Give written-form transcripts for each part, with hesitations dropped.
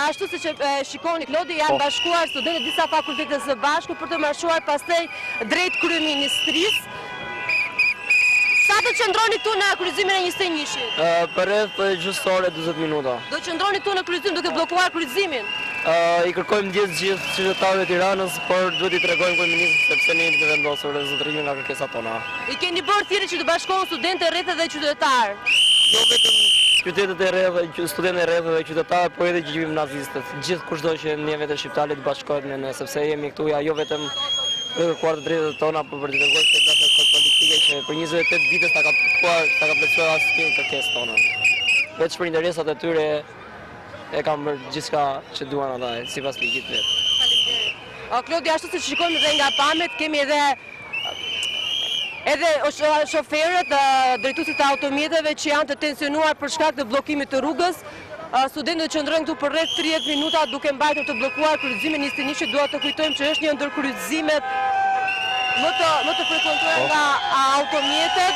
ashtu siç shikoni Klodi, janë bashkuar studentët disa fakultete së bashku për të marshuar pastaj drejt kryeministrisë. Sa do qëndroni këtu në kryqëzimin e 21-shit? Për rreth gjysore 40 minuta. Do qëndroni këtu në kryqëzim duke bllokuar kryqëzimin? I kërkojmë ndjes gjithë qytetarëve të Tiranës, por duhet i tregojmë kryeministrit sepse ne jemi të vendosur rezultimin nga kërkesat tona. I keni bërë thirrje që të bashkohen studentë rreth dhe qytetarë? Jo vetëm qytetet e rreth, studentët e rreth dhe qytetarë, por edhe gjimnazistët. Gjithë kushdo që në vetë shqiptarët bashkohet me ne, sepse jemi këtu jo vetëm për kërkuar të drejtat tona, por për të treguar se dashat politike që për 28 vite ta ka plotësuar asnjë kërkesë tona. Vetë për interesat e tyre e kam bërë gjithçka që duan ata, sipas ligjit vet. Faleminderit. Klodi, ashtu si shikojmë dhe nga pamjet, kemi edhe shoferët, drejtuesit e automjeteve që janë të tensionuar për shkak të bllokimit të rrugës. Studentët qëndrojnë këtu për rreth 30 minuta duke mbajtur të bllokuar kryqëzimin 21-shit. Dua të kujtojmë që është një ndër kryqëzimet më të frekuentuar nga automjetet.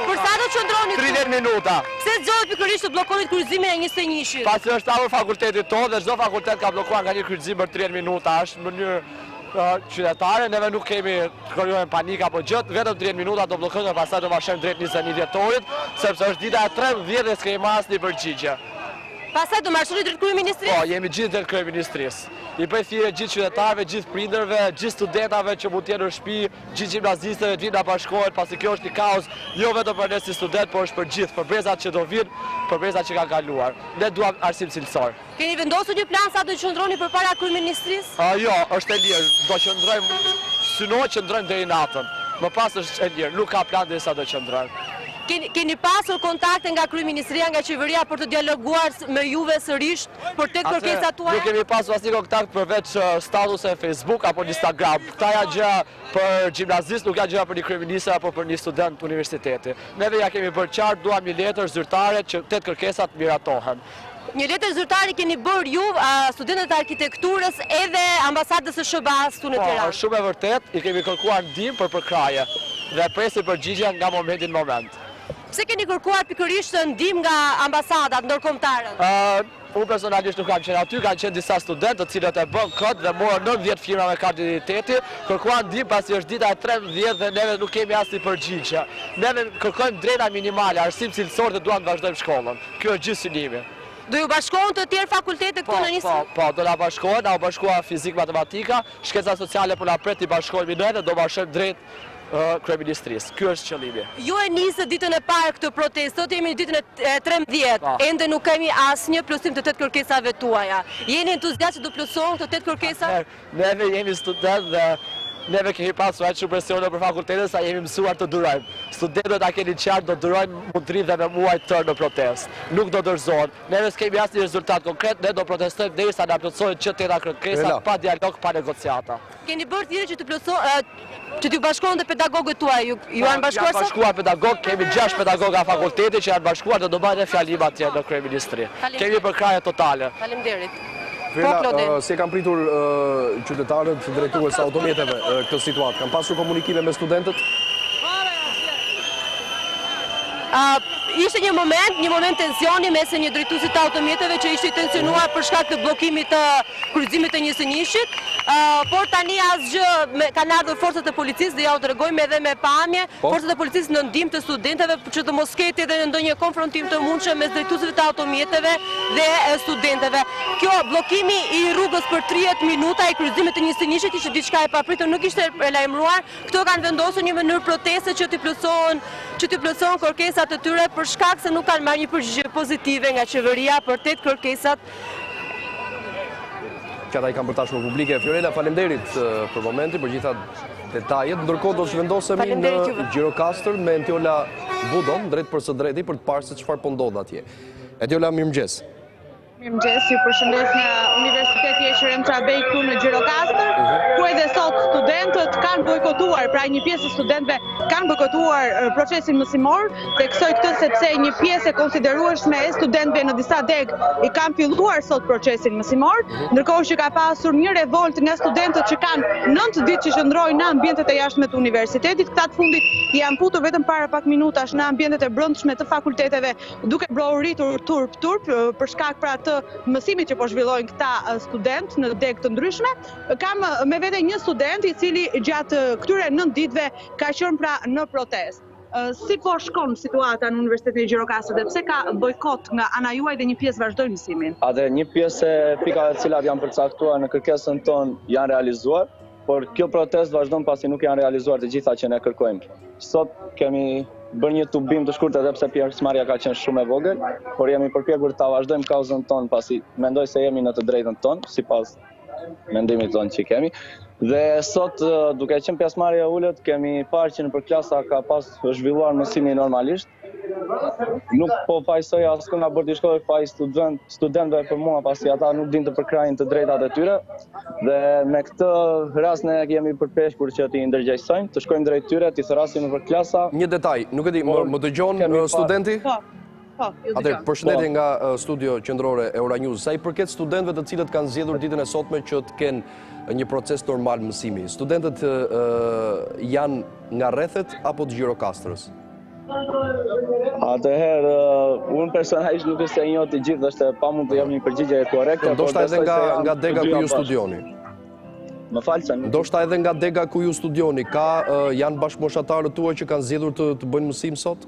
Për sa do qëndroni këtu? 30 minuta. Pse zgjohet pikërisht të bllokohet kryqëzimi e 21-shit? Pasi është hapur fakulteti tonë dhe çdo fakultet ka bllokuar nga një kryqëzim për 30 minuta. Është në mënyrë qytetare, neve nuk kemi krijojmë panik apo gjë, vetëm 30 minuta do bllokojmë dhe pastaj do vazhdojmë drejt 21 dhjetorit, sepse është dita e 13 dhe s'kemi marrë asnjë përgjigje. Pastaj do marshoni drejt kryeministrisë? Po, jemi gjithë drejt kryeministrisë. I bëj thirrje gjithë qytetarëve, gjithë prindërve, gjithë studentave që mund të jenë në shtëpi, gjithë gjimnazistëve të vinë ta bashkohen, pasi kjo është një kaos jo vetëm për ne si student, por është për gjithë, për brezat që do vinë, për brezat që kanë kaluar. Ne duam arsim cilësor. Keni vendosur një plan sa do qëndroni përpara kryeministrisë? Jo, është e lirë. Do qëndrojmë, synoj qëndrojmë deri natën. Më pas është e lirë, nuk ka plan derisa do qëndrojmë. Keni pasur kontakte nga kryeministria, nga qeveria për të dialoguar me juve sërish për tek kërkesat tuaja? Nuk kemi pasur asnjë kontakt përveç statuse Facebook apo Instagram. Këta janë gjëra për gjimnazist, nuk janë gjëra për një kryeministër apo për një student universiteti. Neve ja kemi bërë qartë, duam një letër zyrtare që 8 kërkesat miratohen. Një letër zyrtare keni bërë ju, studentët e arkitekturës edhe ambasadës së SHBA-s këtu në Tiranë? Po, shumë e vërtet, i kemi kërkuar ndihmë për përkraje dhe presim përgjigje nga momenti në moment. Pse keni kërkuar pikërisht ndihmë nga ambasadat ndërkombëtare? Unë personalisht nuk kam qenë aty, kanë qenë disa studentë të cilët e bën kod dhe morën 90 firma me kartë identiteti, kërkuan ndihmë pasi është dita e 13 dhe neve nuk kemi asnjë përgjigje. Neve kërkojmë drejta minimale, arsim cilësor dhe duam të vazhdojmë shkollën. Kjo është gjithë synimi. Do ju bashkohen të tjerë fakultete këtu në njësë? Po, do na bashkohen, na u bashkua fizik, matematika, shkenca sociale po na pret të bashkohemi ne dhe do bashkojmë drejt kryeministrisë. Ky është qëllimi. Ju e nisë ditën e parë këtë protestë, sot jemi në ditën e 13, ende nuk kemi asnjë plusim të 8 kërkesave tuaja. Jeni entuziast që do plusohen të 8 kërkesa? Neve jemi studentë dhe neve kemi pasur aq shumë presione për fakultetin sa jemi mësuar të durojmë. Studentët a keni qartë do durojnë mundri dhe me muaj tërë në protestë. Nuk do dorëzohen. Neve s'kemi asnjë rezultat konkret, ne do protestojmë derisa na plotësohen që 8 kërkesa pa dialog, pa negociata. Keni bërë thirrje që të plotësohen që t'ju bashkohen dhe pedagogët tuaj, ju janë bashkuar sa? Janë bashkuar pedagog, kemi 6 pedagogë nga fakulteti që janë bashkuar dhe do bëjnë fjalim atje në kryeministri. Kemi përkraje totale. Faleminderit. Si e kanë pritur qytetarët drejtues automjeteve këtë situatë? Kanë pasur komunikime me studentët? Ishte një moment tensioni mes një drejtuesit të automjeteve që ishte i tensionuar për shkak të bllokimit të kryqëzimit të 21-shit, por tani asgjë kanë ardhur forcat e policisë dhe ja u tregojmë edhe me pamje, forcat e policisë në ndihmë të studentëve që të mos ketë edhe ndonjë konfrontim të mundshëm mes drejtuesve të automjeteve dhe studentëve. Kjo bllokimi i rrugës për 30 minuta i kryqëzimit të 21-shit ishte diçka e papritur, nuk ishte e lajmëruar. Këto kanë vendosur një mënyrë proteste që të plotësohen kërkesat e tyre për shkak se nuk kanë marrë një përgjigje pozitive nga qeveria për 8 kërkesat. Këta i kam për tashmë publike. Fiorella, faleminderit për momentin, për gjitha detajet. Ndërkohë do të zhvendosemi në Gjirokastër me Entiola Budon, drejt për së drejti, për të parë se çfarë po ndodh atje. Entiola, mirëmëngjes. Mirëmëngjes, ju përshëndes nga Universiteti Qërem Trabej këtu në Gjirokastër, ku edhe sot studentët kanë bojkotuar, pra një pjesë e studentëve kanë bojkotuar procesin mësimor. Theksoj këtë sepse një pjesë e konsiderueshme e studentëve në disa degë i kanë filluar sot procesin mësimor, ndërkohë që ka pasur një revolt nga studentët që kanë 9 ditë që qëndrojnë në ambientet e jashtme të universitetit. Këta të fundit janë futur vetëm para pak minutash në ambientet e brendshme të fakulteteve, duke brohuritur turp për shkak pra të mësimit që po zhvillojnë këta studentë në degë të ndryshme. Kam me vete një student i cili gjatë këtyre 9 ditëve ka qenë pra në protestë. Si po shkon situata në Universitetin e Gjirokastrit dhe pse ka bojkot nga ana juaj dhe një pjesë vazhdoi mësimin? Atë një pjesë e pikave të cilat janë përcaktuar në kërkesën tonë janë realizuar, por kjo protestë vazhdon pasi nuk janë realizuar të gjitha që ne kërkojmë. Sot kemi bërë një tubim të shkurtër edhe pse pjesëmarrja ka qenë shumë e vogël, por jemi përpjekur ta vazhdojmë kauzën tonë pasi mendoj se jemi në të drejtën tonë, sipas mendimit tonë që kemi. Dhe sot, duke qenë pjesëmarrja ulët, kemi parë që nëpër klasa ka pas zhvilluar mësimi normalisht. Nuk po fajsoj askund nga bordi shkollor, faj studentëve për mua pasi ata nuk din të përkrajnë të drejtat e tyre. Dhe me këtë rast ne jemi përpeshkur që t'i ndërgjegjësojmë, të shkojmë drejt tyre, t'i thrasim nëpër klasa. Një detaj, nuk e di, më dëgjon studenti? Po, ju dëgjon. Atëherë, përshëndetje nga studio qendrore e Euronews. Sa i përket studentëve të cilët kanë zgjedhur ditën e sotme që të kenë një proces normal mësimi, studentët janë nga rrethet apo të Gjirokastrës? Atëherë, unë personalisht nuk është e njoh të gjithë, është pa mund të jap një përgjigje korrekte. Ndoshta edhe nga dega ku ju studioni. Më falë se nuk. Ndoshta edhe nga dega ku ju studioni, janë bashkëmoshatarët tuaj që kanë zgjedhur të bëjnë mësim sot?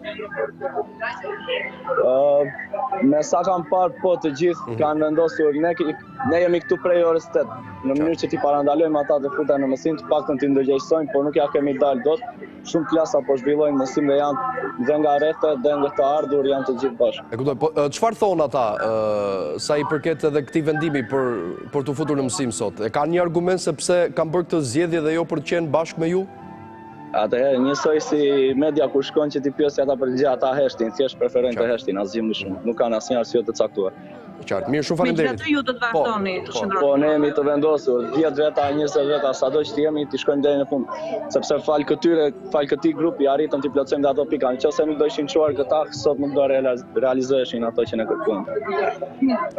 Me sa kam parë, po të gjithë kanë vendosur, ne jemi këtu prej orës 8, në mënyrë që t'i parandalojmë ata të futen në mësim, të paktën t'i ndërgjegjësojmë, por nuk ja kemi dalë dot. Shumë klasa po zhvillojnë mësim dhe janë dhe nga rrethet dhe nga të ardhur janë të gjithë bashkë. E kuptoj, po çfarë thon ata sa i përket edhe këtij vendimi për të futur në mësim sot? E kanë një argument se pse kanë bërë këtë zgjedhje dhe jo për të qenë bashkë me ju? Atëherë, njësoj si media kur shkon që ti pyesë ata për gjë, ata heshtin, thjesht preferojnë të heshtin, asgjë më shumë. Nuk kanë asnjë arsye të caktuar. Qartë, mirë, shumë faleminderit. Megjithatë ju do të vazhdoni të qëndroni. Po, ne jemi të vendosur 10 veta, 20 veta, sado që jemi, ti shkojmë deri në fund. Sepse fal këtij grupi arritëm të plotësojmë ato pika. Nëse nuk do ishin çuar këta, sot nuk do realizoheshin ato që ne kërkuam.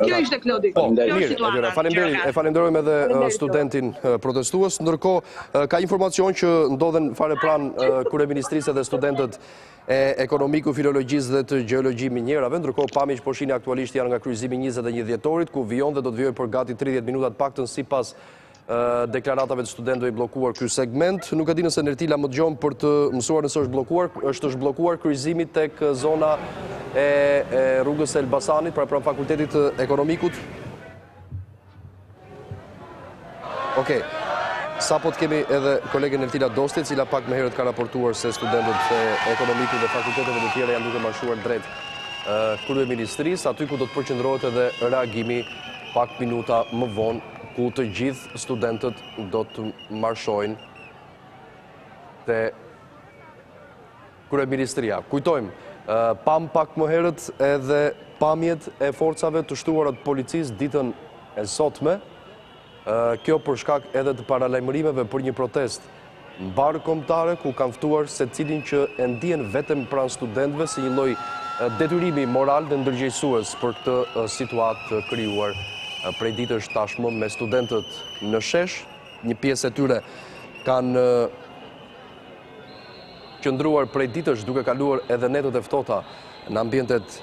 Kjo ishte Klodi. Po, mirë, faleminderit. E falenderojmë edhe studentin protestues. Ndërkohë, ka informacion që ndodhen fare pranë kryeministrisë dhe studentët e ekonomiku, filologjisë dhe të gjeologji minjerave, ndërkohë pami që po shihni aktualisht janë nga kryqëzimi 21 dhjetorit, ku vijon dhe do të vijojë për gati 30 minuta të paktën sipas deklaratave të studentëve i bllokuar ky segment. Nuk e di nëse Nertila më dëgjon për të mësuar nëse është zhbllokuar kryqëzimi tek zona e rrugës së Elbasanit, pra pranë Fakultetit të Ekonomikut. Okej. Sapo të kemi edhe kolegen Nertila Dosti, cila pak më herët ka raportuar se studentët e ekonomikut dhe fakulteteve të tjera janë duke marshuar drejt kryeministrisë, aty ku do të përqendrohet edhe reagimi pak minuta më vonë, ku të gjithë studentët do të marshojnë te kryeministria. Kujtojmë, pam pak më herët edhe pamjet e forcave të shtuara të policisë ditën e sotme. Kjo për shkak edhe të paralajmërimeve për një protest mbarë kombëtare, ku kanë ftuar secilin që e ndihen vetëm pranë studentëve si një lloj detyrimi moral dhe ndërgjegjësues për këtë situatë të krijuar prej ditësh tashmë me studentët në shesh. Një pjesë e tyre kanë qëndruar prej ditësh duke kaluar edhe netët e ftohta në ambientet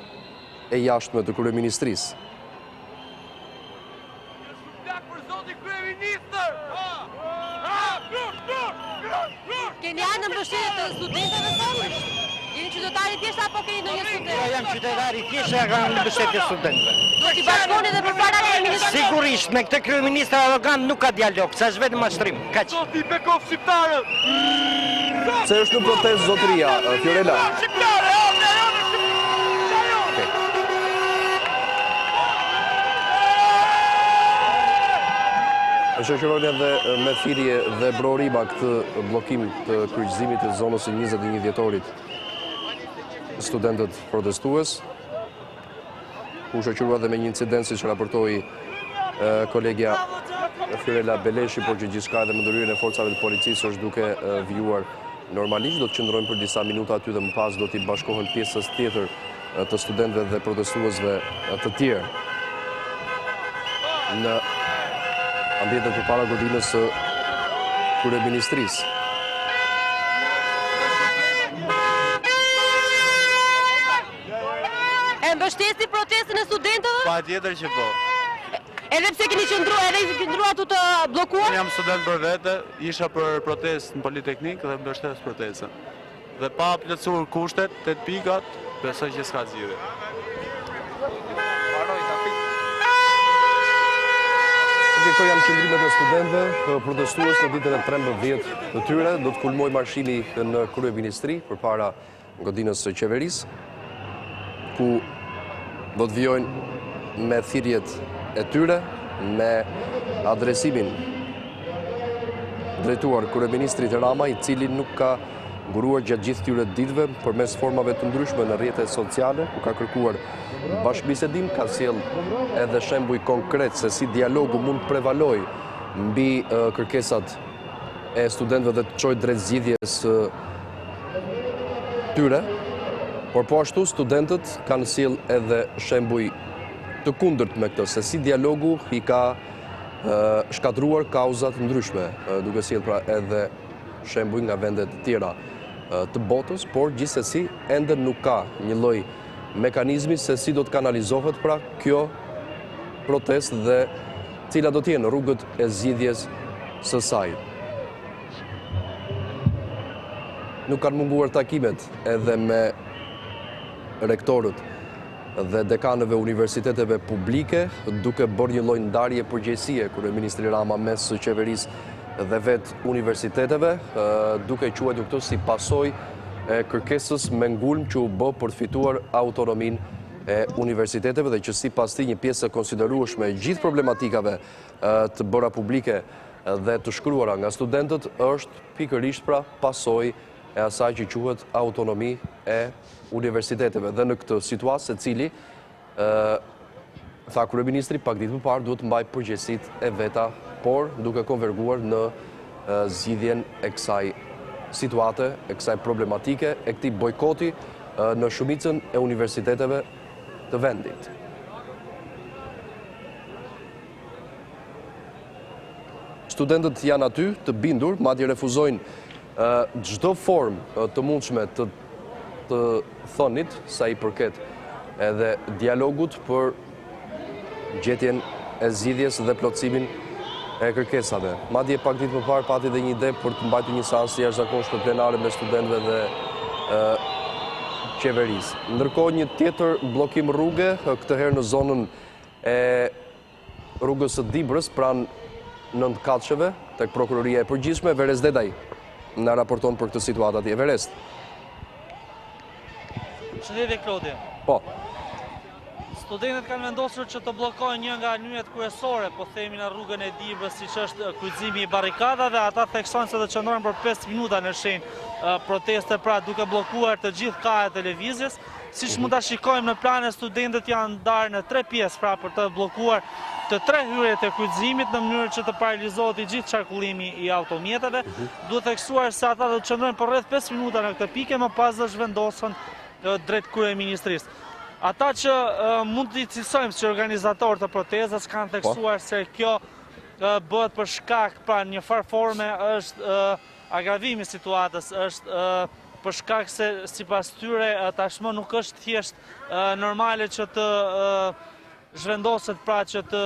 e jashtme të kryeministrisë. Keni ardhur në mbështetje të studentëve sot? Jeni qytetari thjesht apo keni ndonjë student? Jo, jam qytetari thjesht e kam në mbështetje studentëve. Do t'i bashkoni edhe përpara kryeministrit? Sigurisht, me këtë kryeministër arrogant nuk ka dialog, sa është vetëm mashtrim. Kaq. Zoti Bekov shqiptarë. Se është në protestë zotëria, Fiorella. Shqiptarë, E shoqërojnë edhe me thirrje dhe brohrima këtë bllokim të kryqëzimit të zonës së 21 dhjetorit studentët protestues. u shoqërua dhe me një incident si që raportoi kolegja Fiorella Beleshi, por që gjithçka edhe me ndërhyrjen e forcave të policisë është duke vijuar normalisht. Do të qëndrojmë për disa minuta aty dhe më pas do t'i bashkohen pjesës tjetër të studentëve dhe protestuesve të tjerë në ambientin përpara godinës së kryeministrisë. E mbështesni protestën e studentëve? Patjetër që po. Edhe pse keni qëndruar tu të bllokuar? Unë jam student për vete, isha për protestë në Politeknik dhe mbështes protestën. Dhe pa plotësuar kushtet, 8 pikat, besoj që s'ka zgjidhje. Këto janë qëndrimet e studentëve protestues në ditën e 13 të tyre. Do të kulmoj marshimi në kryeministri përpara godinës së qeverisë, ku do të vijojnë me thirrjet e tyre, me adresimin drejtuar kryeministrit Rama, i cili nuk ka nguruar gjatë gjithë këtyre ditëve përmes formave të ndryshme në rrjetet sociale, ku ka kërkuar bashkëbisedim, ka sjell edhe shembuj konkret se si dialogu mund të prevalojë mbi kërkesat e studentëve dhe të çojë drejt zgjidhjes tyre. Por po ashtu studentët kanë sjell edhe shembuj të kundërt me këtë, se si dialogu i ka shkatruar kauzat ndryshme, duke sjell pra edhe shembuj nga vendet të tjera të botës, por gjithsesi ende nuk ka një lloj mekanizmi se si do të kanalizohet pra kjo protestë dhe cila do të jenë rrugët e zgjidhjes së saj. Nuk kanë munguar takimet edhe me rektorët dhe dekanëve universiteteve publike, duke bërë një lloj ndarje përgjegjësie kryeministri Rama mes së qeverisë dhe vetë universiteteve, duke quajtur këtë si pasojë e kërkesës me ngulm që u bë për të fituar autonominë e universiteteve dhe që sipas tij një pjesë e konsiderueshme e gjithë problematikave të bëra publike dhe të shkruara nga studentët është pikërisht pra pasojë e asaj që quhet autonomi e universiteteve. Dhe në këtë situatë secili, tha kryeministri pak ditë më parë, duhet të mbajë përgjegjësitë e veta, por duke konverguar në zgjidhjen e kësaj situate, e kësaj problematike, e këtij bojkoti në shumicën e universiteteve të vendit. Studentët janë aty të bindur, madje refuzojnë çdo formë të mundshme të thonit sa i përket edhe dialogut për gjetjen e zgjidhjes dhe plotësimin e kërkesave. Madje pak ditë më parë pati dhe një ide për të mbajtur një seancë jashtëzakonshme plenare me studentëve dhe qeverisë. Ndërkohë një tjetër bllokim rruge, këtë herë në zonën e rrugës së Dibrës pranë nëntkatsheve tek prokuroria e përgjithshme. Veres Dedaj na raporton për këtë situatë atje. Veres. Shëndetje Klodi. Po. Studentët kanë vendosur që të bllokojnë një nga nyjet kryesore, po themi në rrugën e Dibrës, siç është kryqëzimi i barrikadave. Ata theksojnë se do qëndrojnë për 5 minuta në shenjë proteste, pra duke bllokuar të gjithë kajet e lëvizjes. Siç mund ta shikojmë në planin, studentët janë ndarë në 3 pjesë pra për të bllokuar të 3 hyrjet e kryqëzimit në mënyrë që të paralizohet i gjithë qarkullimi i automjeteve. Duhet theksuar se ata do të qëndrojnë për rreth 5 minuta në këtë pikë, më pas do zhvendosen drejt kryeministrisë. Ata që mund të cilësojmë si organizatorë të protestës kanë theksuar se kjo bëhet për shkak, pra një farë forme është agravimi i situatës, është për shkak se sipas tyre tashmë nuk është thjesht normale që të zhvendoset, pra që të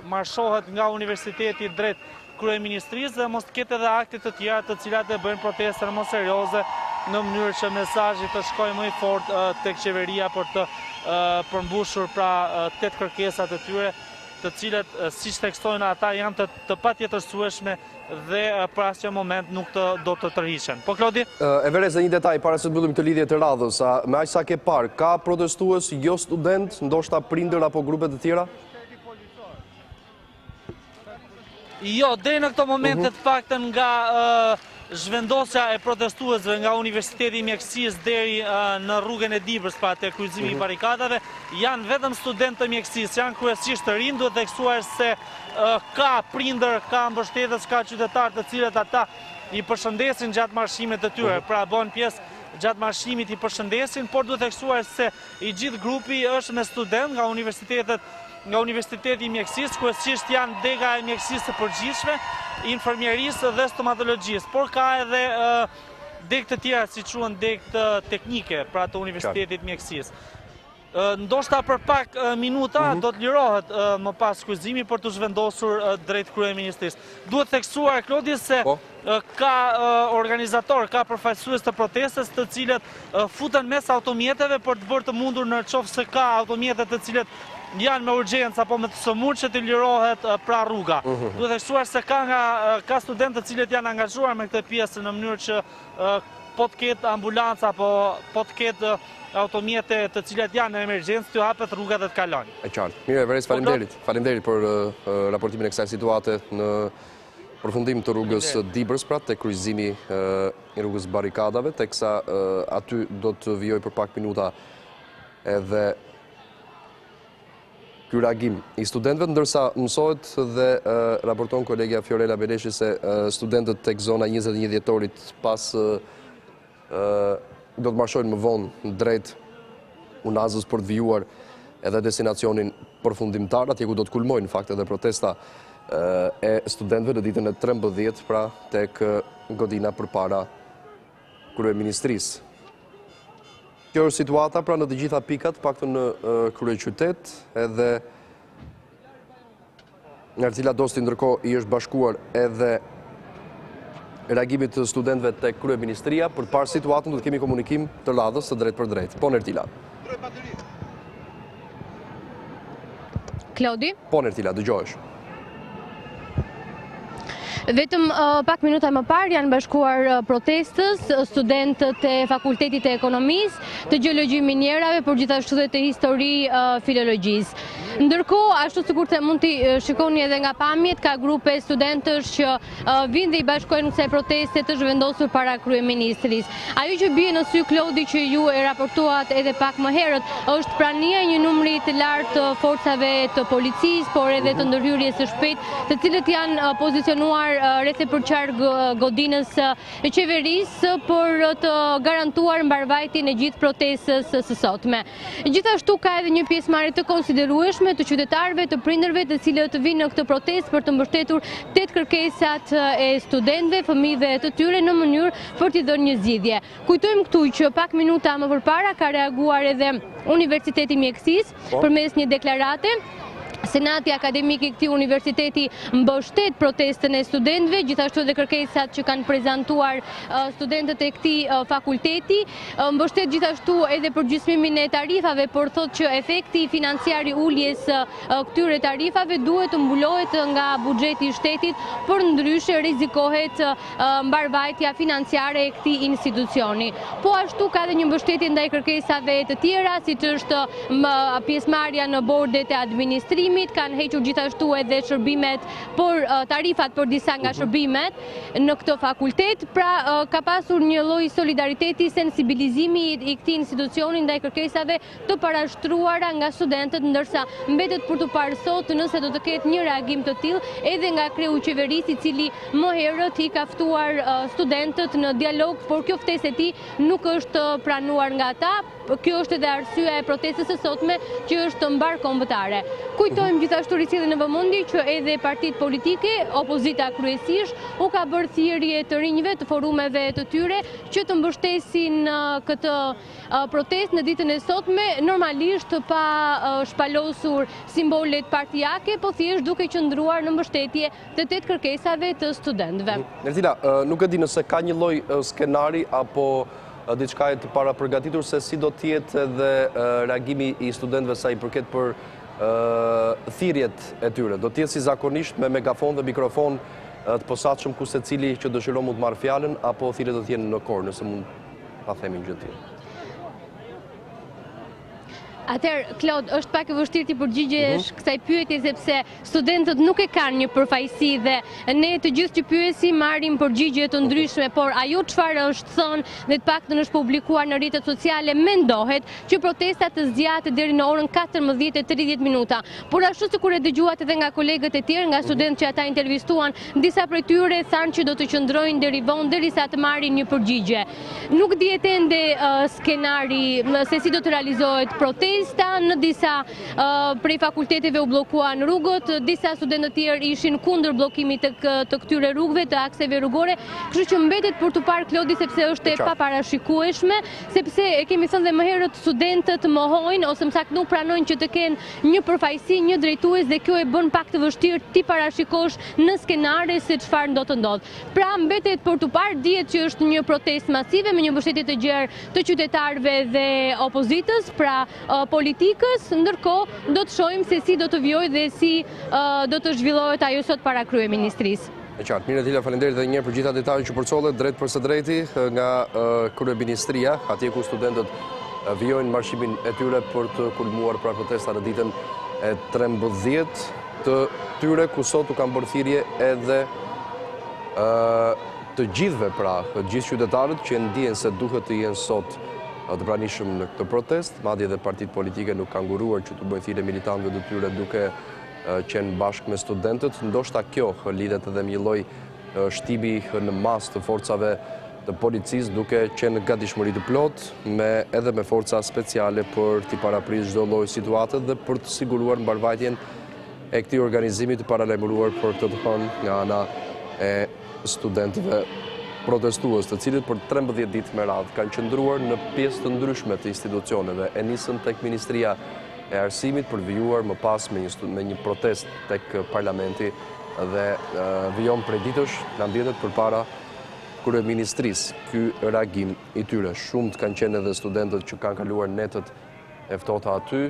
marshohet nga universiteti drejt kryeministrisë dhe mos ketë edhe akte të tjera të cilat e bëjnë protestën më serioze në mënyrë që mesazhi të shkojë më i fortë tek qeveria për të përmbushur pra 8 kërkesat e tyre, të cilat siç theksojnë ata janë të patjetërsueshme dhe për asnjë moment nuk do të tërhiqen. Po Klodi? Everest, një detaj para se të mbyllim këtë lidhje të radhës, me aq sa ke parë, ka protestues jo student, ndoshta prindër apo grupe të tjera? Jo, deri në këto momente të paktën nga zhvendosja e protestuesve nga Universiteti i Mjekësisë deri në rrugën e Dibrës, pra te kryqëzimi i barikadave, janë vetëm studentë të mjekësisë, janë kryesisht të rinj, duhet theksuar se ka prindër, ka mbështetës, ka qytetarë të cilët ata i përshëndesin gjatë marshimit të tyre, pra bën pjesë gjatë marshimit i përshëndesin, por duhet theksuar se i gjithë grupi është me student nga Universiteti i Mjekësisë, kryesisht janë dega e mjekësisë së përgjithshme, infermierisë dhe stomatologjisë, por ka edhe degë të tjera, si quhen degë teknike, pra të Universitetit Mjekësisë. Ndoshta për pak minuta do të lirohet më pas kryqëzimi për të zhvendosur drejt kryeministrisë. Duhet theksuar, Klodi, se ka organizator, ka përfaqësues të protestës të cilët futen mes automjeteve për të bërë të mundur në qoftë se ka automjete të cilët janë me urgjencë apo me të sëmurë që të lirohet pra rruga. Duhet theksuar se ka studentë të cilët janë angazhuar me këtë pjesë në mënyrë që po të ketë ambulanca apo po të ketë automjete të cilat janë në emergjencë të hapet rrugat dhe të kalojnë. E qartë. Mirë, Veres, faleminderit. Faleminderit për raportimin e kësaj situate në përfundim të rrugës Dibrës, pra te kryqëzimi i rrugës barikadave, teksa aty do të vijoj për pak minuta edhe ky reagim i studentëve, ndërsa mësohet dhe raporton kolegja Fiorella Beleshi se studentët tek zona 21 dhjetorit pas do të marshojnë më vonë drejt Unazës për të vijuar edhe destinacionin përfundimtar, atje ku do të kulmojnë në fakt edhe protesta e studentëve në ditën e 13, pra tek godina përpara kryeministrisë. Kjo është situata pra në të gjitha pikat, paktën në kryeqytet, edhe nga cila dosti ndërkohë i është bashkuar edhe reagimit të studentëve tek kryeministria. Për parë situatën do të kemi komunikim të radhës së drejt për drejt. Po Nertila. Klodi? Po Nertila, dëgjohesh. Vetëm pak minuta më parë janë bashkuar protestës studentët e Fakultetit e Ekonomisë, të Gjeologji Minierave, por gjithashtu dhe të Histori Filologjisë. Ndërkohë, ashtu sikur të mund t'i shikoni edhe nga pamjet, ka grupe studentësh që vinë dhe i bashkojnë kësaj proteste të zhvendosur para kryeministrisë. Ajo që bie në sy, Klodi, që ju e raportuat edhe pak më herët, është prania një numri të lartë të forcave të policisë, por edhe të ndërhyrjes së shpejtë, të cilët janë pozicionuar rreth e përqarg godinës e qeverisë për të garantuar mbarvajtjen e gjithë protestës së sotme. Gjithashtu ka edhe një pjesëmarrje të konsiderueshme të qytetarëve, të prindërve të cilët vinë në këtë protestë për të mbështetur 8 kërkesat e studentëve, fëmijëve të tyre në mënyrë për t'i dhënë një zgjidhje. Kujtojmë këtu që pak minuta më përpara ka reaguar edhe Universiteti i Mjekësisë përmes një deklarate. Senati akademik i këtij universiteti mbështet protestën e studentëve, gjithashtu edhe kërkesat që kanë prezantuar studentët e këtij fakulteti, mbështet gjithashtu edhe përgjysmimin e tarifave, por thotë që efekti financiar i uljes këtyre tarifave duhet të mbulohet nga buxheti i shtetit, por ndryshe rrezikohet mbarvajtja financiare e këtij institucioni. Po ashtu ka edhe një mbështetje ndaj kërkesave të tjera, siç është pjesëmarrja në bordet e administrimit, kanë hequr gjithashtu edhe shërbimet por tarifat për disa nga shërbimet në këtë fakultet, pra ka pasur një lloj solidariteti, sensibilizimi i këtij institucioni ndaj kërkesave të parashtruara nga studentët, ndërsa mbetet për të parë sot nëse do të ketë një reagim të tillë edhe nga kreu i qeverisë, i cili më herët i ka ftuar studentët në dialog, por kjo ftesë e tij nuk është pranuar nga ata. Kjo është edhe arsyeja e protestës së sotme, që është mbar kombëtare. Kujtojmë gjithashtu rrisjellën në vëmendje që edhe partitë politike, opozita kryesisht, u ka bërë thirrje të rinjve të forumeve të tyre që të mbështesin këtë protestë në ditën e sotme, normalisht pa shpalosur simbolet partijake, po thjesht duke qëndruar në mbështetje të 8 kërkesave të studentëve. Nertila, nuk e di nëse ka një lloj skenari apo diçka e të para përgatitur se si do t'jetë edhe reagimi i studentëve sa i përket për thirrjet e tyre. Do t'jetë si zakonisht me megafon dhe mikrofon të posaçëm ku secili që dëshiron mund të marrë fjalën, apo thirrjet do t'jenë në kor, nëse mund ta themi gjë tjetër. Atëherë, Klod, është pak e vështirë të përgjigjesh kësaj pyetje sepse studentët nuk e kanë një përfaqësi dhe ne të gjithë që pyesim marrim përgjigje të ndryshme, por ajo çfarë është thënë dhe të paktën është publikuar në rrjetet sociale, mendohet që protestat të zgjatet deri në orën 14:30 minuta. Por ashtu sikur e dëgjuat edhe nga kolegët e tjerë, nga studentët që ata intervistuan, disa prej tyre thanë që do të qëndrojnë deri vonë derisa të marrin një përgjigje. Nuk dihet ende skenari se si do të realizohet në disa prej fakulteteve u bllokuan rrugët, disa studentë të tjerë ishin kundër bllokimit të këtyre rrugëve, të akseve rrugore, kështu që mbetet për të parë Klodi sepse është e paparashikueshme, sepse e kemi thënë dhe më herët studentët mohojnë ose më saktë nuk pranojnë që të kenë një përfaqësi, një drejtues dhe kjo e bën pak të vështirë ti parashikosh në skenare se çfarë do të ndodh. Pra mbetet për të parë, dihet që është një protestë masive me një mbështetje të gjerë të qytetarëve dhe opozitës, pra politikës, ndërkohë do të shohim se si do të vijojë dhe si do të zhvillohet ajo sot para kryeministrisë. E qartë, mirë Tila, faleminderit edhe një herë për gjitha detajet që përcollet drejt për së drejti nga kryeministria, atje ku studentët vijojnë marshimin e tyre për të kulmuar pra protesta në ditën e 13 të tyre, ku sot u kanë bërë thirrje edhe të gjithëve, pra të gjithë qytetarët që ndihen se duhet të jenë sot të pranishëm në këtë protest, madje edhe partitë politike nuk kanë nguruar që të bëjnë thirrje militantëve të tyre duke qenë bashkë me studentët. Ndoshta kjo lidhet edhe me një lloj shtimi në masë të forcave të policisë, duke qenë gatishmëri të plot edhe me forca speciale për t'i paraprisë çdo lloj situate dhe për të siguruar mbarvajtjen e këtij organizimi të paralajmëruar për të thënë nga ana e studentëve protestues, të cilët për 13 ditë me radhë kanë qëndruar në pjesë të ndryshme të institucioneve, e nisën tek Ministria e Arsimit për vijuar më pas me një protest tek Parlamenti dhe vijon prej ditësh nga mbjetet përpara kryeministrisë ky reagim i tyre. Shumë kanë qenë edhe studentët që kanë kaluar netët e ftohta aty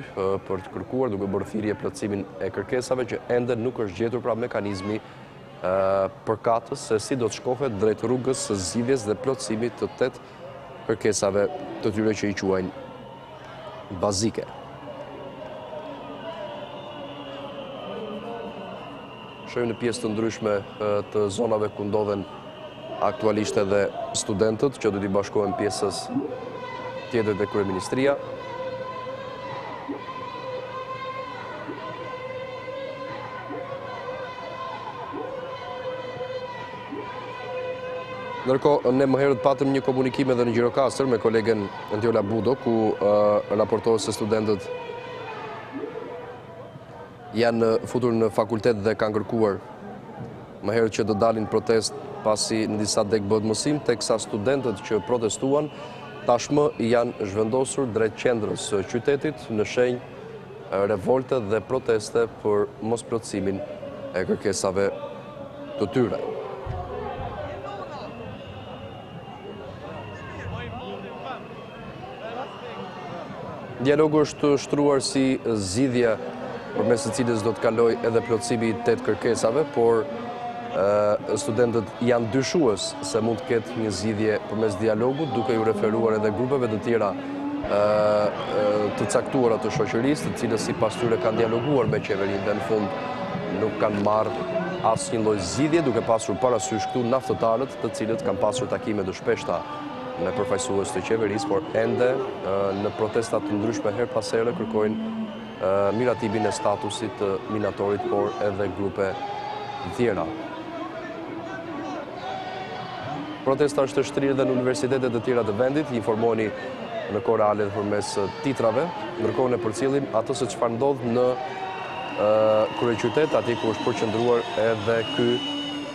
për të kërkuar duke bërë thirrje plotësimin e kërkesave që ende nuk është gjetur pra mekanizmi përkatës se si do të shkohet drejt rrugës së zgjidhjes dhe plotësimit të 8 kërkesave të tyre që i quajnë bazike. Shohim në pjesë të ndryshme të zonave ku ndodhen aktualisht edhe studentët që do t'i bashkohen pjesës tjetër të kryeministria. Ndërkohë, ne më herët patëm një komunikim edhe në Gjirokastër me kolegen Antiola Budo, ku raportohet se studentët janë futur në fakultet dhe kanë kërkuar më herët që do dalin protest pasi në disa degë bëhet mësim, teksa studentët që protestuan tashmë janë zhvendosur drejt qendrës së qytetit në shenjë revolte dhe proteste për mosplotësimin e kërkesave të tyre. Dialogu është shtruar si zgjidhja përmes së cilës do të kaloj edhe plotësimi i 8 kërkesave, por studentët janë dyshues se mund të ketë një zgjidhje përmes dialogut, duke ju referuar edhe grupeve të tjera të caktuara të shoqërisë, të cilës sipas tyre kanë dialoguar me qeverinë dhe në fund nuk kanë marrë asnjë lloj zgjidhje, duke pasur parasysh këtu naftëtarët, të cilët kanë pasur takime të shpeshta me përfaqësues të qeverisë, por ende në protestat të ndryshme her pas here kërkojnë miratimin e statusit të minatorit, por edhe grupe tjera. Protesta është të shtrirë dhe në universitetet të tjera të vendit, informoni në kohë reale përmes titrave, ndërkohë ne përcjellim atë se çfarë ndodh në kryeqytet, atje ku është përqendruar edhe ky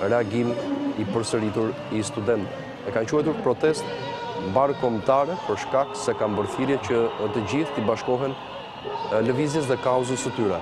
reagim i përsëritur i studentëve. E kanë quajtur protestë mbarkombëtare për shkak se kanë bërë thirrje që të gjithë të bashkohen lëvizjes dhe kauzës së tyre.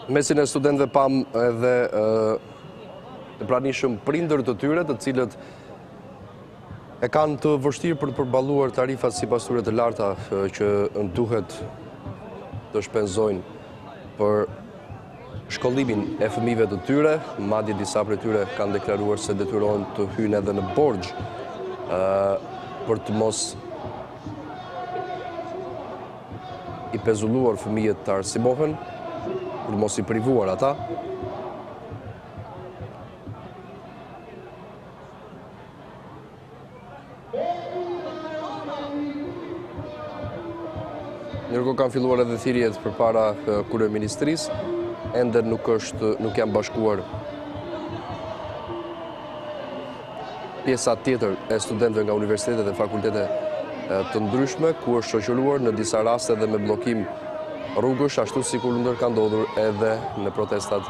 Mesin e studentëve pam edhe të pranishëm prindër të tyre, të cilët e kanë të vështirë për të përballuar tarifat sipas tyre të larta që duhet të shpenzojnë për shkollimin e fëmijëve të tyre. Madje disa prej tyre kanë deklaruar se detyrohen të hyjnë edhe në borxh për të mos i pezulluar fëmijët të arsimohen, për të mos i privuar ata. Ndërkohë kanë filluar edhe thirrjet përpara kryeministrisë, ende nuk janë bashkuar pjesa tjetër e studentëve nga universitetet dhe fakultetet të ndryshme, ku është shoqëruar në disa raste edhe me bllokim rrugësh, ashtu si kur ndër ka ndodhur edhe në protestat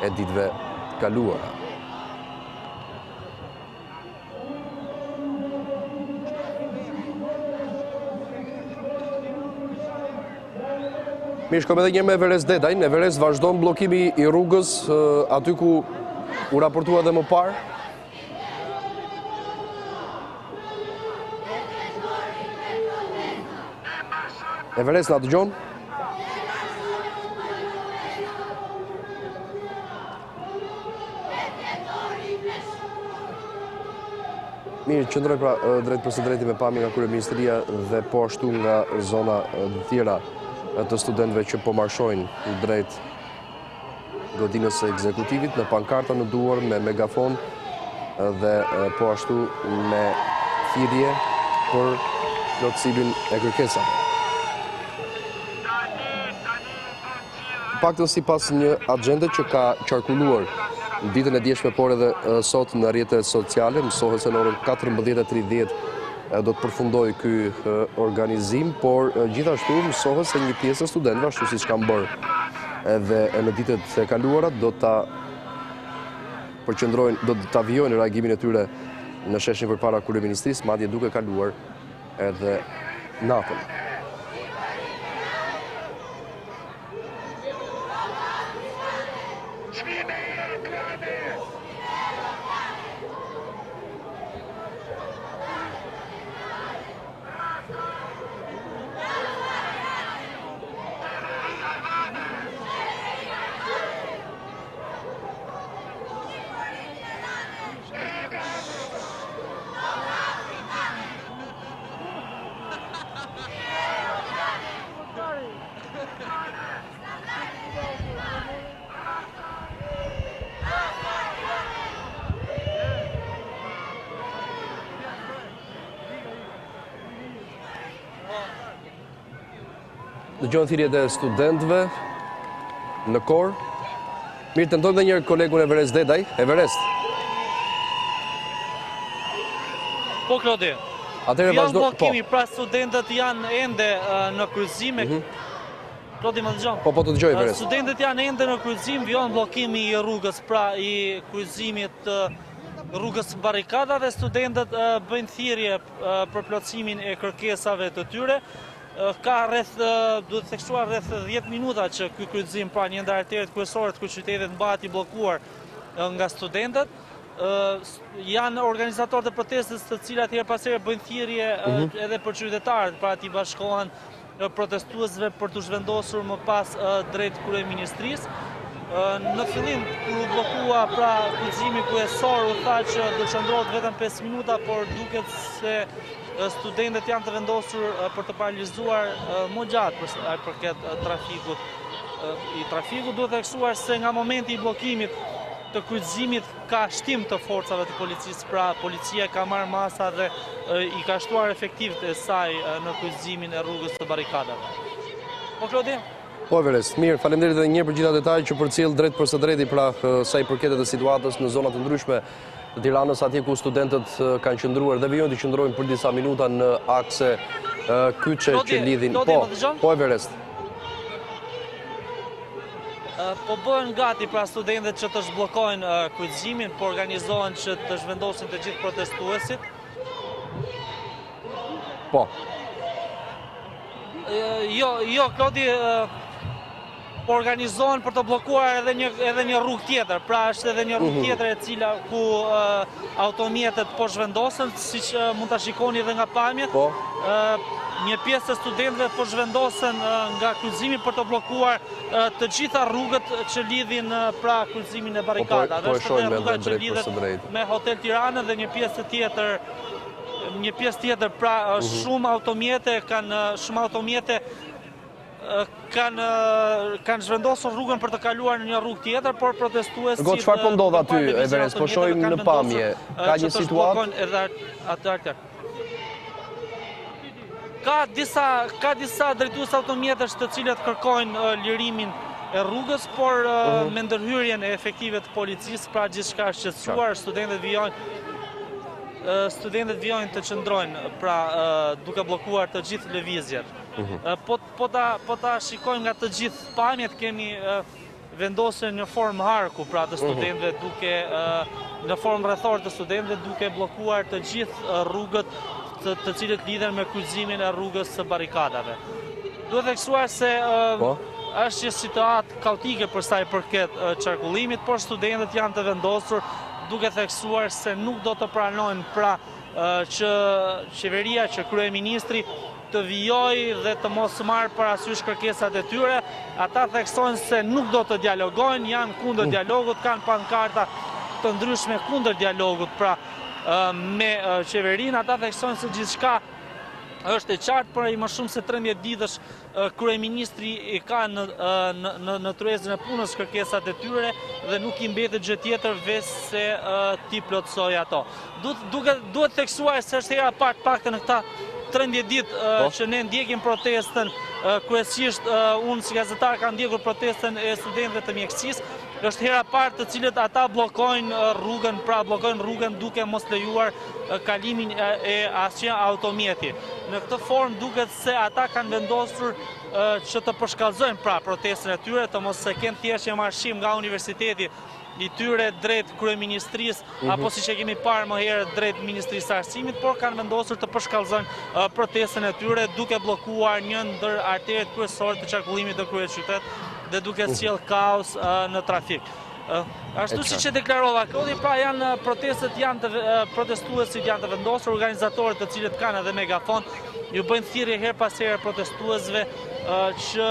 e ditëve kaluara. Mirë, shkojmë edhe një me Everest Dedajn. Everest vazhdon bllokimi i rrugës aty ku u raportua edhe më parë. Everest, na dëgjon? Mirë, qëndroj pra drejt për së drejti me pamje nga kryeministria dhe po ashtu nga zona tjera të studentëve që po marshojnë drejt godinës së ekzekutivit në pankarta në duar me megafon dhe po ashtu me thirrje për plotësimin e kërkesave. Paktën sipas një agjende që ka qarkulluar ditën e djeshme, por edhe sot në rrjetet sociale, mësohet se në orën 14:30 do të përfundoj ky organizim, por gjithashtu mësohet se një pjesë e studentëve, ashtu siç kanë bërë edhe në ditët e kaluara, do ta vijojnë reagimin e tyre në sheshin përpara kryeministrisë, madje duke kaluar edhe natën. Dëgjojnë thirrjet e studentëve në Kor. Mirë, tentojmë edhe një herë kolegun Everest Dedaj. Everest. Po, Klodi. Atëherë vazhdo. Bllokimi, pra studentët janë ende në kryqëzim. Klodi, më dëgjon? Po të dëgjoj, Everest. Studentët janë ende në kryqëzim, vjen bllokimi i rrugës, pra i kryqëzimit rrugës barikada dhe studentët bëjnë thirrje për plotësimin e kërkesave të tyre. Ka duhet theksuar rreth 10 minuta që ky kryqëzim, pra një ndër arteret kryesore të qytetit mbahet i bllokuar nga studentët. Janë organizatorët e protestës të cilat her pas here bëjnë thirrje edhe për qytetarët, pra t'i bashkohen protestuesve për të zhvendosur më pas drejt kryeministrisë. Në fillim, kur u bllokua pra kryqëzimi kryesor, u tha që do qëndrohet vetëm 5 minuta, por duket se studentët janë të vendosur për të paralizuar më gjatë për këtë trafikut. I trafikut duhet theksuar se nga momenti i bllokimit të kryqëzimit ka shtim të forcave të policisë, pra policia ka marrë masa dhe i ka shtuar efektivët e saj në kryqëzimin e rrugës të barikadave. Po, Klodi? Po, Everest, mirë, faleminderit edhe një herë për gjitha detajet që përcjell drejt për së drejti, pra sa i përket edhe situatës në zonat të ndryshme të Tiranës, atje ku studentët kanë qëndruar dhe vijojnë të qëndrojnë për disa minuta në akse kyçe që lidhin. Po, Everest. Po bëhen gati pra studentët që të zhbllokojnë kryqëzimin, po organizohen që të zhvendosin të gjithë protestuesit. Po. Jo, Klodi, po organizohen për të bllokuar edhe një rrugë tjetër. Pra është edhe një rrugë tjetër e cila ku automjetet po zhvendosen, siç mund ta shikoni edhe nga pamjet. Një pjesë të studentëve po zhvendosen nga kryqëzimi për të bllokuar të gjitha rrugët që lidhin pra kryqëzimin e barikadave. Është edhe rruga që lidhet me Hotel Tiranën dhe një pjesë tjetër pra shumë automjete kanë zhvendosur rrugën për të kaluar në një rrugë tjetër, por protestuesit... Çfarë po ndodh aty, Everest? Po shohim në pamje. Ka një situatë? Ka disa drejtues automjetesh të cilët kërkojnë lirimin e rrugës, por me ndërhyrjen e efektive të policisë, pra gjithçka është shqetësuar, studentët vijojnë të qëndrojnë, pra duke bllokuar të gjithë lëvizjet. Po ta shikojmë nga të gjithë pamjet, kemi vendosur në formë harku, pra të studentëve duke në formë rrethore të studentëve duke bllokuar të gjithë rrugët të cilët lidhen me kryqëzimin e rrugës së barikadave. Duhet theksuar se është një situatë kaotike për sa i përket qarkullimit, por studentët janë të vendosur duke theksuar se nuk do të pranojnë pra që qeveria, që kryeministri të vijojë dhe të mos marrë parasysh kërkesat e tyre. Ata theksojnë se nuk do të dialogojnë, janë kundër dialogut, kanë pankarta të ndryshme kundër dialogut, pra me qeverinë. Ata theksojnë se gjithçka është e qartë, por i më shumë se 13 ditësh kryeministri i ka në tryezën e punës kërkesat e tyre dhe nuk i mbetet gjë tjetër veç se ti plotësoj ato. Duhet theksuar se është hera parë paktën në këta 13 ditë që ne ndjekim protestën, kryesisht unë si gazetar kam ndjekur protestën e studentëve të mjekësisë, është hera parë të cilët ata bllokojnë rrugën duke mos lejuar kalimin e asnjë automjeti. Në këtë formë duket se ata kanë vendosur që të përshkallëzojnë pra protestën e tyre, të mos se kenë thjesht një marshim nga universiteti i tyre drejt kryeministrisë, apo siç e kemi parë më herët drejt Ministrisë së Arsimit, por kanë vendosur të përshkallëzojnë protestën e tyre duke bllokuar një ndër arteret kryesore të qarkullimit në kryeqytet dhe duke sjell kaos në trafik. Ashtu siç e deklarova Klodi, pra janë protestuesit janë të vendosur, organizatorët të cilët kanë edhe megafon, ju bëjnë thirrje her pas here protestuesve që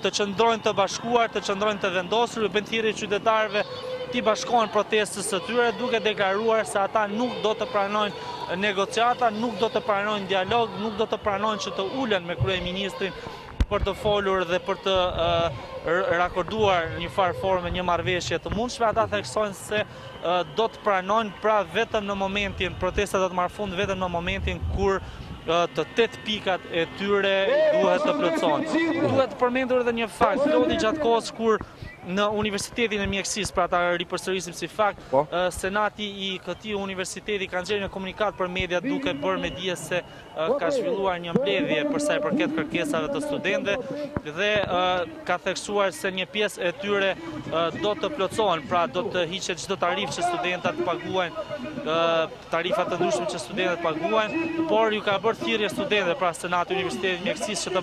të qëndrojnë të bashkuar, të qëndrojnë të vendosur, ju bëjnë thirrje qytetarëve të bashkohen protestës së tyre, duke deklaruar se ata nuk do të pranojnë negociata, nuk do të pranojnë dialog, nuk do të pranojnë që të ulen me kryeministrin për të folur dhe për të rakorduar një farë forme një marrëveshje të mundshme. Ata theksojnë se do të pranojnë pra vetëm në momentin, protestat do të marrë fund vetëm në momentin kur të 8 pikat e tyre duhet të plotësohen. Duhet përmendur edhe një fakt, Klodi, gjatë kohës kur në Universitetin e Mjekësisë, pra ta ripërsërisim si fakt, Senati i këtij universiteti ka nxjerrë një komunikat për media duke bërë me dije se ka zhvilluar një mbledhje për sa i përket kërkesave të studentëve dhe ka theksuar se një pjesë e tyre do të plotësohen, pra do të hiqet çdo tarifë që studentët paguajnë, tarifat të ndryshme që studentët paguajnë, por ju ka bërë thirrje studentëve, pra Senati i Universitetit të Mjekësisë që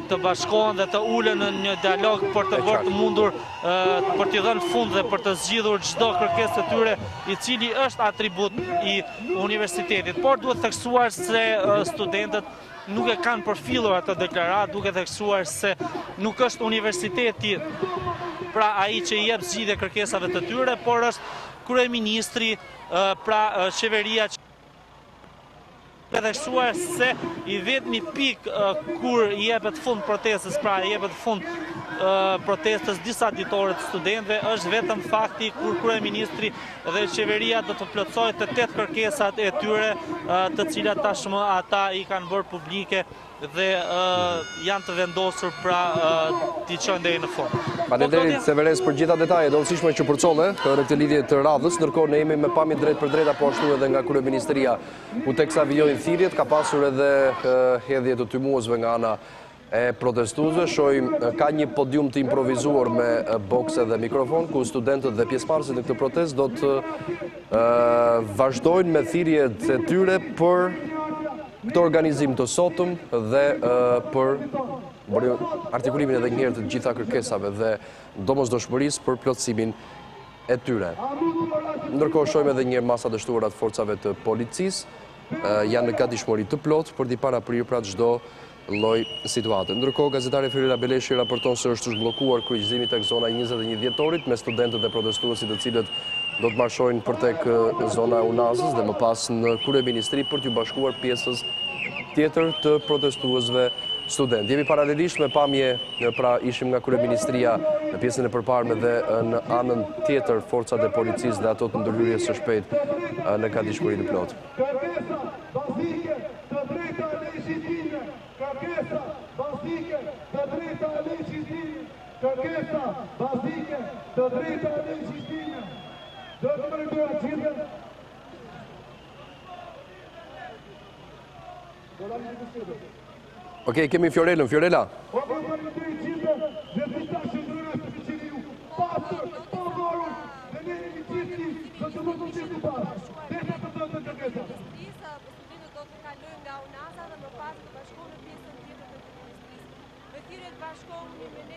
të bashkohen dhe të ulen në një dialog për të bërë të mundur për t'i dhënë fund dhe për të zgjidhur çdo kërkesë të tyre, i cili është atribut i universitetit. Por duhet theksuar se studentët nuk e kanë përfillur atë deklaratë, duke theksuar se nuk është universiteti pra ai që i jep zgjidhje kërkesave të tyre, por është kryeministri, pra qeveria ka theksuar se i vetmi pik kur i jepet fund protestës, pra i jepet fund protestës disa ditore të studentëve, është vetëm fakti kur kryeministri dhe qeveria do të plotësojë të 8 kërkesat e tyre, të cilat tashmë ata i kanë bërë publike dhe janë të vendosur pra t'i çojnë deri në fund. Faleminderit Severes për gjitha detajet e rëndësishme që përcolle në këtë lidhje të radhës, ndërkohë ne jemi me pamje drejt për drejt, apo ashtu edhe nga kryeministria, ku teksa vijojnë thirrjet, ka pasur edhe hedhje të tymuesve nga ana e protestuesve. Shohim ka një podium të improvizuar me bokse dhe mikrofon, ku studentët dhe pjesëmarrësit në këtë protestë do të vazhdojnë me thirrjet e tyre për këtë organizim të sotëm dhe për artikulimin edhe njërë të gjitha kërkesave dhe domosdoshmërisë për plotësimin e tyre. Ndërkohë shohim edhe njërë masat e shtuara të forcave të policisë, janë në gatishmëri të plotë për t'i paraprirë pra çdo lloj situate. Ndërkohë, gazetari Firela Beleshi raporton se është zhbllokuar kryqëzimi tek zona 21 dhjetorit me studentët dhe protestuesit të cilët do të marshojnë për tek zona Unazës dhe më pas në kryeministri për t'u bashkuar pjesës tjetër të protestuesve student. Jemi paralelisht me pamje, pra ishim nga kryeministria në pjesën e përparme dhe në anën tjetër forcat e policisë dhe ato të ndërhyrjes së shpejtë në gatishmëri të plotë. Okej, kemi Fiorelën. Fiorela.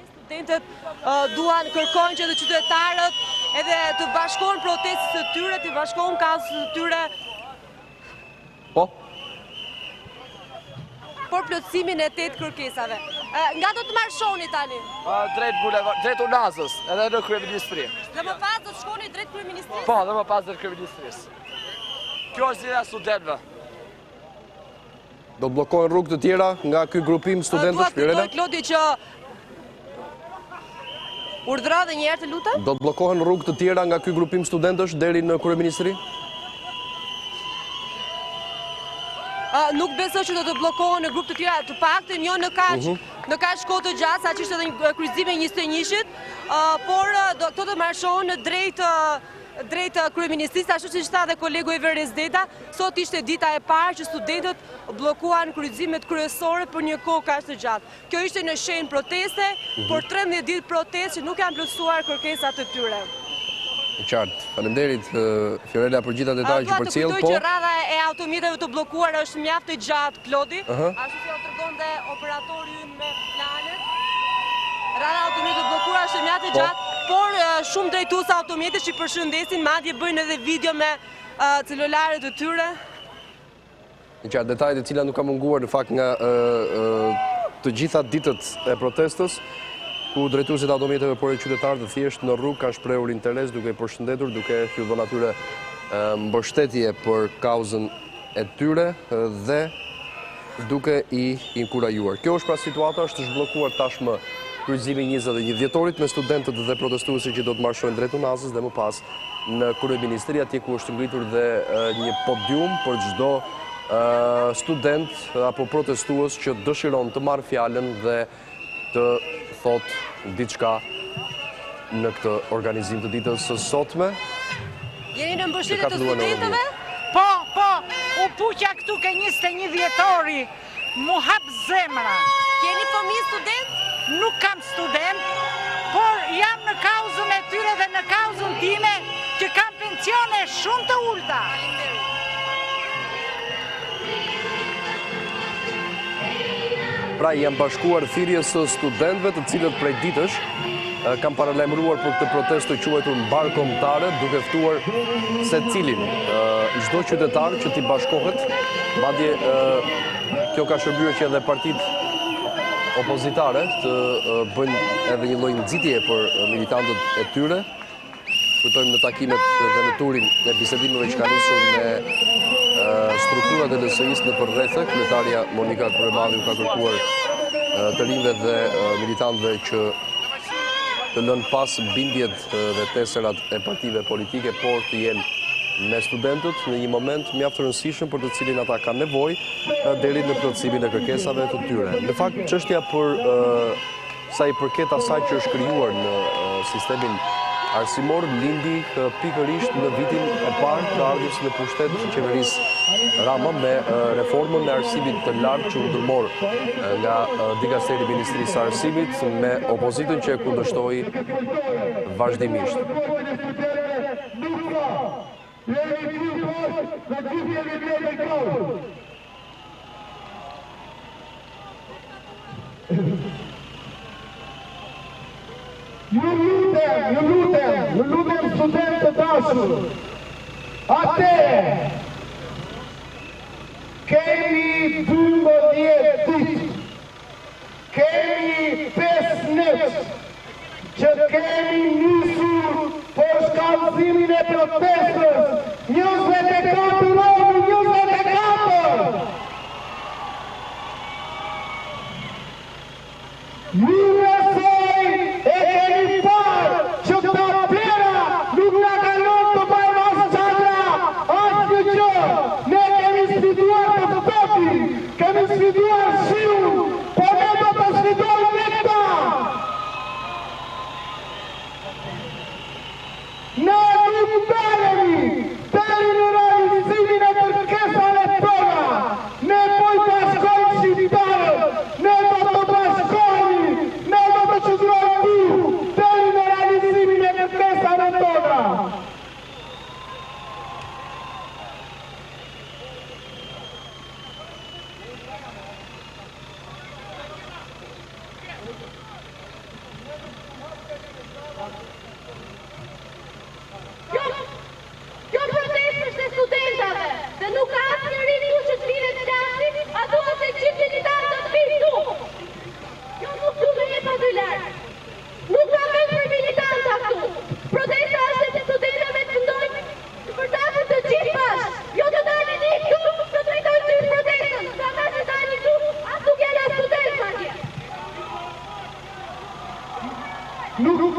Studentët duan kërkojnë që dhe qytetarët edhe të bashkohen protestës të tyre, të bashkohen kaosës të tyre. Po? Por plotësimin e 8 kërkesave. Nga do të marshoni tani? Drejt Unazës, edhe në kryeministri. Dhe më pas do të shkoni drejt kryeministrisë? Po, dhe më pas drejt kryeministrisë. Kjo është zgjedhja e studentëve. Do të bllokojnë rrugë të tjera nga ky grupim studentësh, Fiorela? Dua të Klodi që urdhëro edhe një herë të lutem? Do të bllokohen rrugë të tjera nga ky grupim studentësh deri në kryeministri? Nuk besoj që do të bllokohen në grup të tjera, të paktën jo në kaq kohë të gjatë, sa që ishte edhe kryqëzimi 21-shit, por këto të marshojnë drejt kryeministrisë, ashtu siç tha dhe kolegu Everest Deta, sot ishte dita e parë që studentët bllokuan kryqëzimet kryesore për një kohë kaq të gjatë. Kjo ishte në shenjë proteste, por 13 ditë protestë që nuk janë plotësuar kërkesat e tyre. Qartë. Faleminderit Fiorela për gjitha detajet që përcjell, po. Dua të kujtoj që rradha e automjeteve të bllokuar është mjaft e gjatë, Klodi, ashtu si u tregonte operatori ynë me planet. Rradha e automjeteve të bllokuar është mjaft e gjatë, por shumë drejtues automjetesh i përshëndesin, madje bëjnë edhe video me celularet e tyre. Qartë, detajet e cilat nuk ka munguar në fakt nga të gjitha ditët e protestës, ku drejtuesit automjeteve por e qytetarët të thjesht në rrugë kanë shprehur interes duke i përshëndetur, duke i dhënë atyre mbështetje për kauzën e tyre dhe duke i inkurajuar. Kjo është pra situata, është zhbllokuar tashmë kryqëzimi 21 dhjetorit me studentët dhe protestuesit që do të marshojnë drejt Unazës dhe më pas në kryeministri, atje ku është ngritur dhe një podium për çdo student apo protestues që dëshiron të marrë fjalën dhe të thot diçka në këtë organizim të ditës së sotme. Jeni në mbështetje të studentëve? Po, u puqa këtu ke 21 dhjetori, mu hap zemra. Keni fëmijë student? Nuk kam student, por jam në kauzën e tyre dhe në kauzën time që kam pensione shumë të ulta. Pra janë bashkuar thirrjes së studentëve të cilët prej ditësh kanë paralajmëruar për këtë protestë të quajtur mbar kombëtare, duke ftuar secilin çdo qytetar që t'i bashkohet. Madje kjo ka shërbyer që edhe partitë opozitare të bëjnë edhe një lloj nxitje për militantët e tyre. Kujtojmë në takimet dhe në turin e bisedimeve që kanë nisur me strukturat e LSI-s në përrethë, kryetarja Monika Kuremali ka kërkuar të rinjve dhe militantëve që të lënë pas bindjet dhe teserat e partive politike, por të jenë me studentët në një moment mjaft të rëndësishëm për të cilin ata kanë nevojë deri në plotësimin e kërkesave të tyre. Në fakt, çështja për sa i përket asaj që është krijuar në sistemin arsimor lindi pikërisht në vitin e parë të ardhjes në pushtet të qeverisë Rama me reformën e arsimit të lartë që u ndërmor nga dikasteri i Ministrisë së Arsimit me opozitën që e kundërshtoi vazhdimisht. Ju lutem studentë të dashur, atëre, kemi 12 ditë, kemi 5 net, që kemi njësur për shkallëzimin e protestës, 24 orë, 24!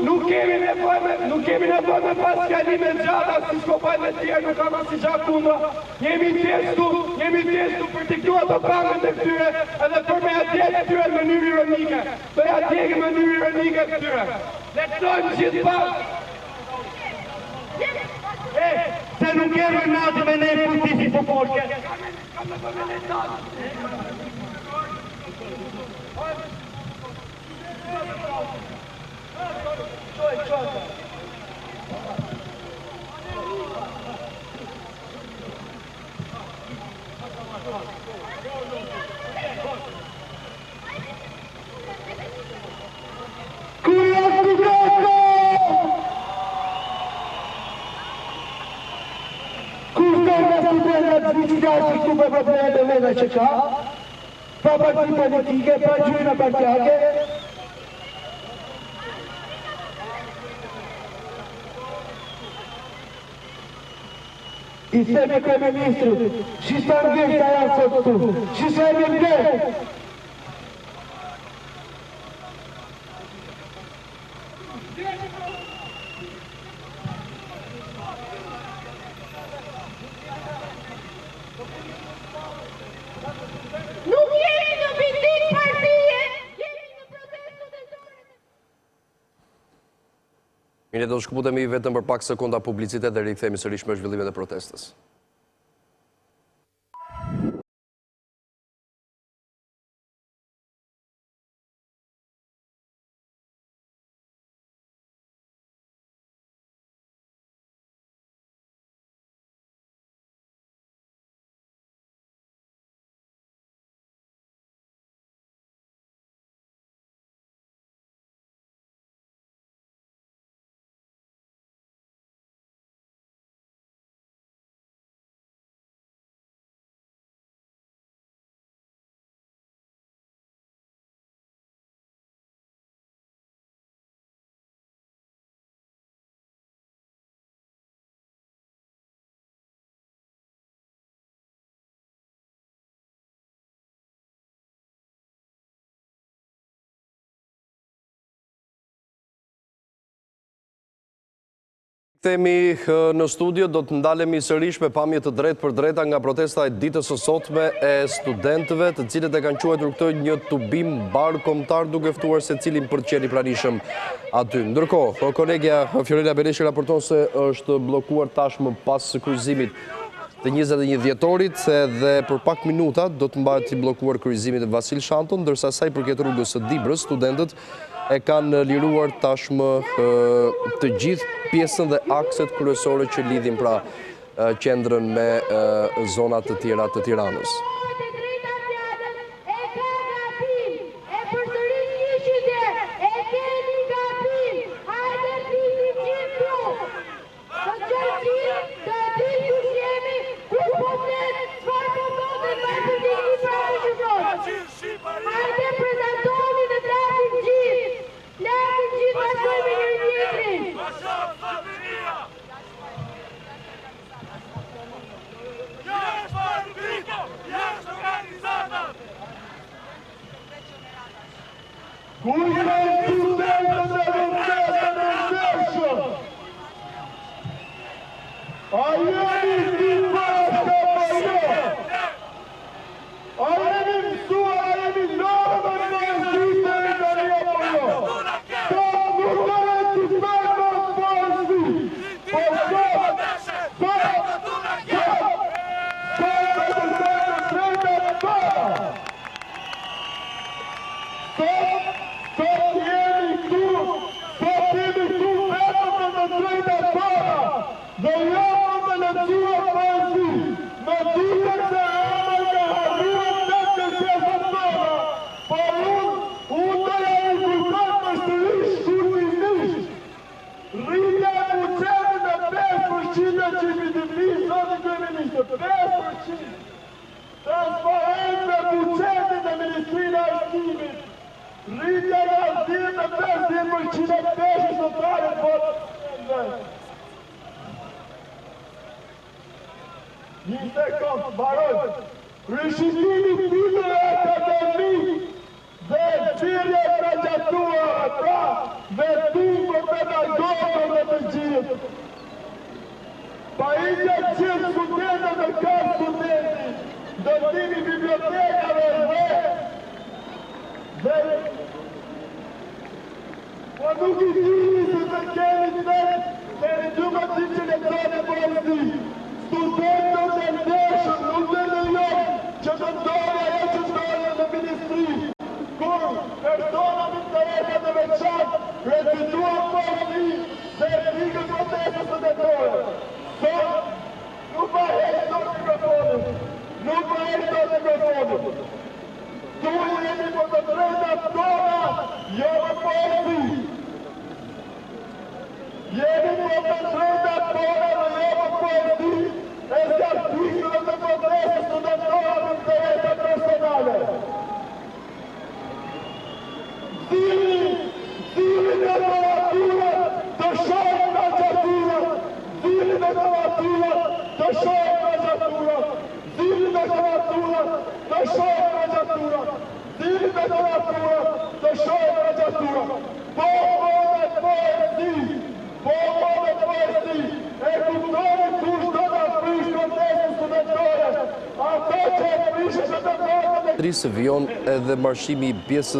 Nuk kemi nevojë me pas fjalime gjata, si shkopajnë me tjerë, nuk kam asnjë gjë kundra. Jemi thjesht për të këtu ato pamët e këtyre, edhe për me atjekë këtyre në mënyrë ironike. Për atjekë në mënyrë ironike këtyre. Leçojmë gjithë pas. Se nuk kemi natë me ne putisi për folke. Këtu për problemet e veda që ka, pa parti politike, pa gjyna partijake. I themi kryeministrit, që sa ngejta janë sot këtu, që sa e ngejtë. Mirë, do të shkëputemi vetëm për pak sekonda publicitet dhe rikthehemi sërish me zhvillimet e protestës. Themi në studio, do të ndalemi sërish me pamje të drejt për drejta nga protesta e ditës së sotme e studentëve, të cilët e kanë quajtur këtë një tubim barkombëtar, duke ftuar secilin për të qenë i pranishëm aty. Ndërkohë, kolegja Fiorella Bereshi raporton se është bllokuar tashmë pas kryqëzimit të 21 dhjetorit, dhe për pak minuta do të mbahet i bllokuar kryqëzimi të Vasil Shanton, ndërsa sa i përket rrugës së Dibrës, studentët e kanë liruar tashmë të gjithë pjesën dhe akset kryesore që lidhin pra qendrën me zonat të tjera të Tiranës. Ku janë studentët e vëndetën e ndeshëm? A jeni ti bashkë apo jo? A jeni mësua, a jeni lorë dhe në nëzite e në një apo jo? Ta nuk e të përë në përësi, po transparente buqetit e Ministrinë e Arsimit, rritja e arsimit në 50% e peshës totale të Një sekund, baroj. Rishikimi titëve akademik dhe thirrje graduatuara, pra vetim për pedagogët e të gjithë. Pajisja gjithë studentët e ka studenti, dotimi bibliotekave dhe po nuk I dini se të kemi të rëgjumë të që letrone polisi. Studentët e ndeshëm nuk të lejon që të ndore e që ndore në ministri. Kur personat interesat e veçantë restituan polisi dhe frikën protestës studentore. Sot, nuk pa heqë të mikrofonit. Nuk pa heqë të mikrofonit. Tu jemi për të drejtat tona, jo më polisi. Jemi për të drejtat tona dhe jo më polisi. E se artikëve të protestës studentore në drejta personale. Zili në novatura të shojnë në gjatura. Zili në novatura të shojnë në gjatura. Zili në novatura të shojnë në gjatura. Zili në novatura të shojnë në gjatura. Po dhe poesi, e kuptonin kush do të prish protestën studentore. Ato që e prishë studentore. Trisë vion edhe marshimi I pjesës